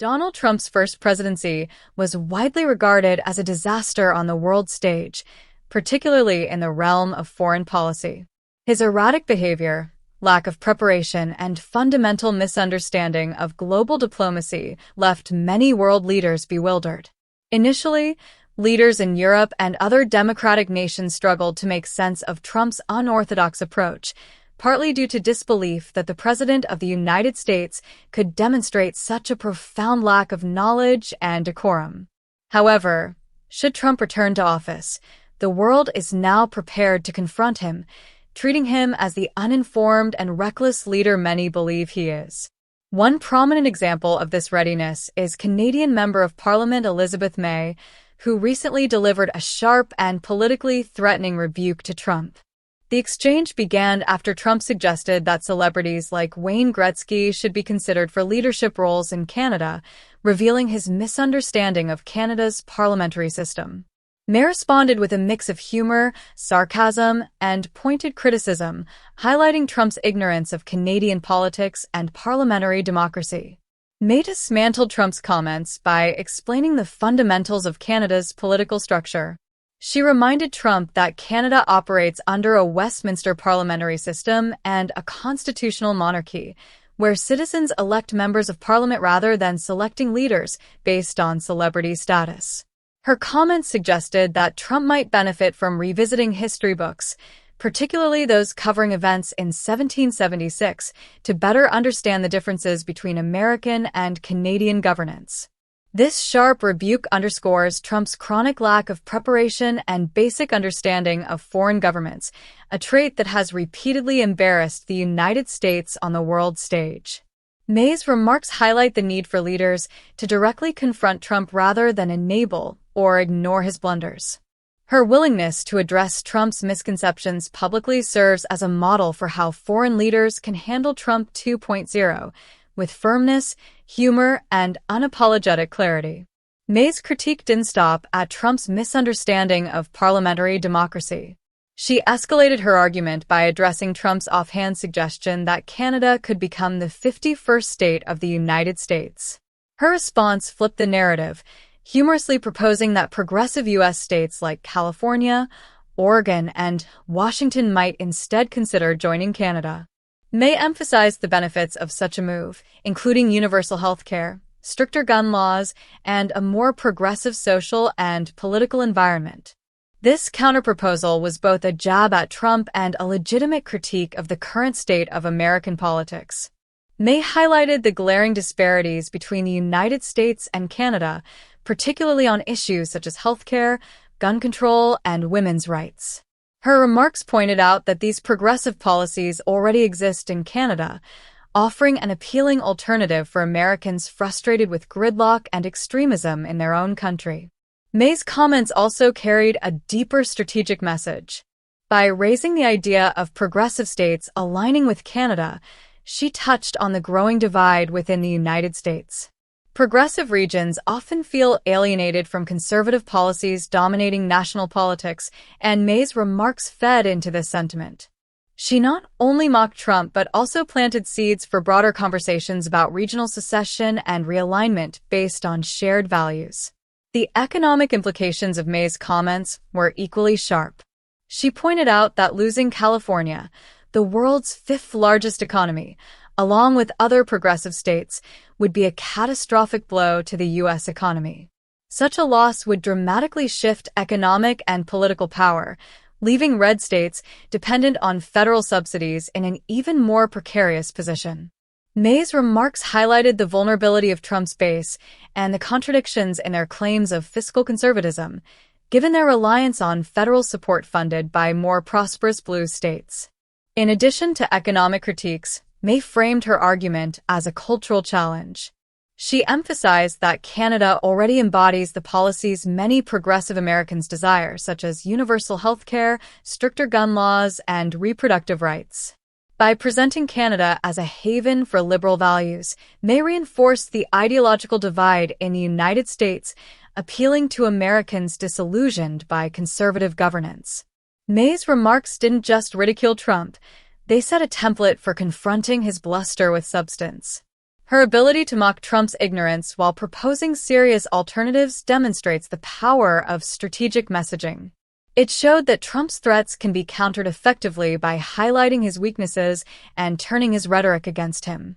Donald Trump's first presidency was widely regarded as a disaster on the world stage, particularly in the realm of foreign policy. His erratic behavior, lack of preparation, and fundamental misunderstanding of global diplomacy left many world leaders bewildered. Initially, leaders in Europe and other democratic nations struggled to make sense of Trump's unorthodox approach, partly due to disbelief that the President of the United States could demonstrate such a profound lack of knowledge and decorum. However, should Trump return to office, the world is now prepared to confront him, treating him as the uninformed and reckless leader many believe he is. One prominent example of this readiness is Canadian Member of Parliament Elizabeth May, who recently delivered a sharp and politically threatening rebuke to Trump. The exchange began after Trump suggested that celebrities like Wayne Gretzky should be considered for leadership roles in Canada, revealing his misunderstanding of Canada's parliamentary system. May responded with a mix of humor, sarcasm, and pointed criticism, highlighting Trump's ignorance of Canadian politics and parliamentary democracy. May dismantled Trump's comments by explaining the fundamentals of Canada's political structure. She reminded Trump that Canada operates under a Westminster parliamentary system and a constitutional monarchy, where citizens elect members of parliament rather than selecting leaders based on celebrity status. Her comments suggested that Trump might benefit from revisiting history books, particularly those covering events in 1776, to better understand the differences between American and Canadian governance. This sharp rebuke underscores Trump's chronic lack of preparation and basic understanding of foreign governments, a trait that has repeatedly embarrassed the United States on the world stage. May's remarks highlight the need for leaders to directly confront Trump rather than enable or ignore his blunders. Her willingness to address Trump's misconceptions publicly serves as a model for how foreign leaders can handle Trump 2.0, with firmness, humor, and unapologetic clarity. May's critique didn't stop at Trump's misunderstanding of parliamentary democracy. She escalated her argument by addressing Trump's offhand suggestion that Canada could become the 51st state of the United States. Her response flipped the narrative, humorously proposing that progressive U.S. states like California, Oregon, and Washington might instead consider joining Canada. May emphasized the benefits of such a move, including universal health care, stricter gun laws, and a more progressive social and political environment. This counterproposal was both a jab at Trump and a legitimate critique of the current state of American politics. May highlighted the glaring disparities between the United States and Canada, particularly on issues such as healthcare, gun control, and women's rights. Her remarks pointed out that these progressive policies already exist in Canada, offering an appealing alternative for Americans frustrated with gridlock and extremism in their own country. May's comments also carried a deeper strategic message. By raising the idea of progressive states aligning with Canada, she touched on the growing divide within the United States. Progressive regions often feel alienated from conservative policies dominating national politics, and May's remarks fed into this sentiment. She not only mocked Trump but also planted seeds for broader conversations about regional secession and realignment based on shared values. The economic implications of May's comments were equally sharp. She pointed out that losing California, the world's fifth largest economy, along with other progressive states, would be a catastrophic blow to the U.S. economy. Such a loss would dramatically shift economic and political power, leaving red states dependent on federal subsidies in an even more precarious position. May's remarks highlighted the vulnerability of Trump's base and the contradictions in their claims of fiscal conservatism, given their reliance on federal support funded by more prosperous blue states. In addition to economic critiques, May framed her argument as a cultural challenge. She emphasized that Canada already embodies the policies many progressive Americans desire, such as universal health care, stricter gun laws, and reproductive rights. By presenting Canada as a haven for liberal values, May reinforced the ideological divide in the United States, appealing to Americans disillusioned by conservative governance. May's remarks didn't just ridicule Trump. They set a template for confronting his bluster with substance. Her ability to mock Trump's ignorance while proposing serious alternatives demonstrates the power of strategic messaging. It showed that Trump's threats can be countered effectively by highlighting his weaknesses and turning his rhetoric against him.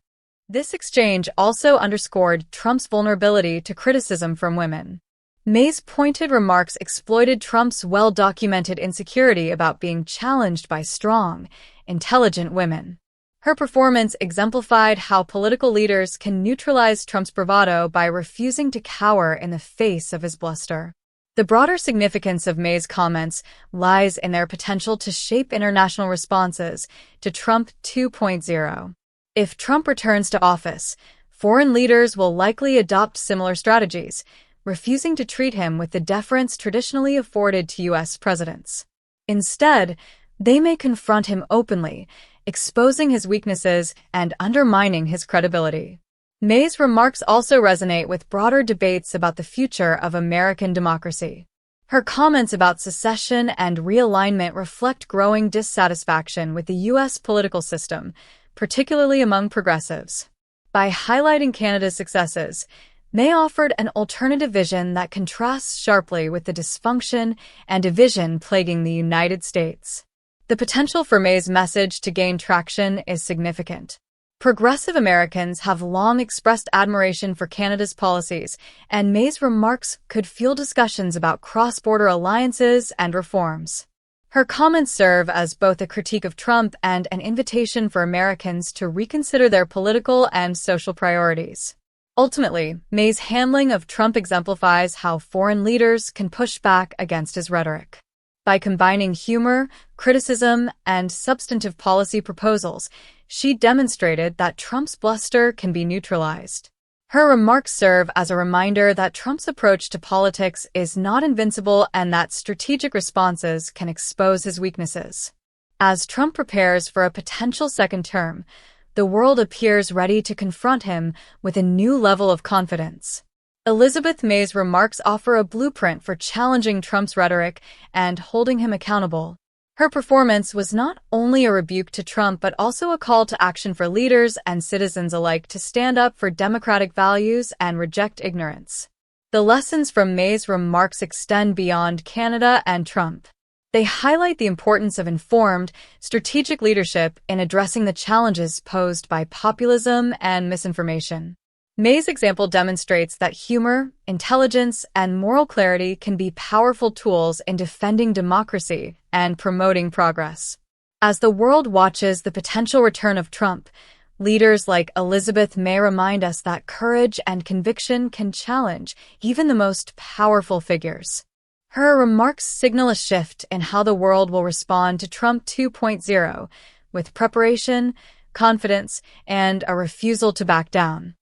This exchange also underscored Trump's vulnerability to criticism from women. May's pointed remarks exploited Trump's well-documented insecurity about being challenged by strong, intelligent women. Her performance exemplified how political leaders can neutralize Trump's bravado by refusing to cower in the face of his bluster. The broader significance of May's comments lies in their potential to shape international responses to Trump 2.0. If Trump returns to office, foreign leaders will likely adopt similar strategies, refusing to treat him with the deference traditionally afforded to U.S. presidents. Instead, they may confront him openly, exposing his weaknesses and undermining his credibility. May's remarks also resonate with broader debates about the future of American democracy. Her comments about secession and realignment reflect growing dissatisfaction with the U.S. political system, particularly among progressives. By highlighting Canada's successes, May offered an alternative vision that contrasts sharply with the dysfunction and division plaguing the United States. The potential for May's message to gain traction is significant. Progressive Americans have long expressed admiration for Canada's policies, and May's remarks could fuel discussions about cross-border alliances and reforms. Her comments serve as both a critique of Trump and an invitation for Americans to reconsider their political and social priorities. Ultimately, May's handling of Trump exemplifies how foreign leaders can push back against his rhetoric. By combining humor, criticism, and substantive policy proposals, she demonstrated that Trump's bluster can be neutralized. Her remarks serve as a reminder that Trump's approach to politics is not invincible and that strategic responses can expose his weaknesses. As Trump prepares for a potential second term, the world appears ready to confront him with a new level of confidence. Elizabeth May's remarks offer a blueprint for challenging Trump's rhetoric and holding him accountable. Her performance was not only a rebuke to Trump but also a call to action for leaders and citizens alike to stand up for democratic values and reject ignorance. The lessons from May's remarks extend beyond Canada and Trump. They highlight the importance of informed, strategic leadership in addressing the challenges posed by populism and misinformation. May's example demonstrates that humor, intelligence, and moral clarity can be powerful tools in defending democracy and promoting progress. As the world watches the potential return of Trump, leaders like Elizabeth May remind us that courage and conviction can challenge even the most powerful figures. Her remarks signal a shift in how the world will respond to Trump 2.0, with preparation, confidence, and a refusal to back down.